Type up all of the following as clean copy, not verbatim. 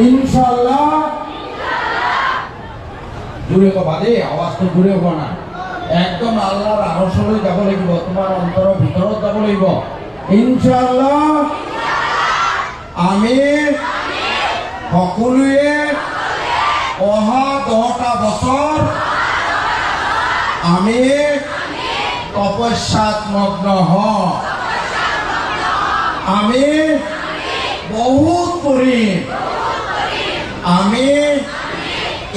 ইনশাআল্লাহ জুড়ে কবা দেই, আওয়াজটো জুড়ে হ'ব না, একদম আল্লাহৰ আৰচলৈ যাব লাগিব, তোমাৰ অন্তৰৰ ভিতৰত যাব লাগিব। ইনশাআল্লাহ আমি সকলোৱে অহা 10টা বছৰ আমি তপস্যাত মগ্ন হওঁ। আমি বহুত কৰিম, আমি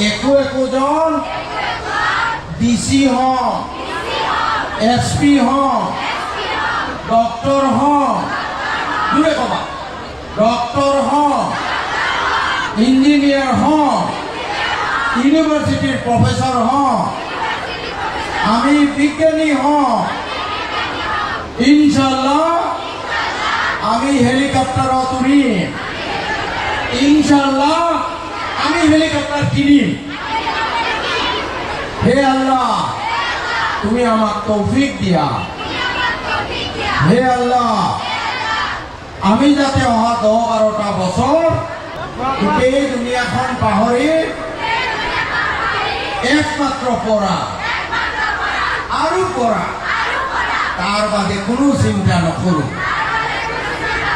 একোজন ডিসি হওঁ, এসপি হওঁ, ডক্টৰ হওঁ, জোৰে কবা, ডক্টৰ হওঁ, ইঞ্জিনিয়াৰ হওঁ, ইউনিভাৰ্চিটিৰ প্ৰফেচৰ হওঁ, আমি বিজ্ঞানী হওঁ। ইনশাআল্লাহ আমি হেলিকপ্টাৰত উৰিম, ইনশাআল্লাহ আমি হেলিকপ্টার কিনিম। হে আল্লাহ তুমি আমাক তৌফিক দিয়া। হে আল্লাহ আমি যাতে অহা 10-12টা বছৰ গোটেই দুনিয়াখন পাহৰি একমাত্ৰ পঢ়া আৰু পঢ়া, তাৰ বাদে কোনো চিন্তা নকৰো।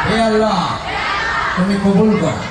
হে আল্লাহ তুমি কবুল কৰা।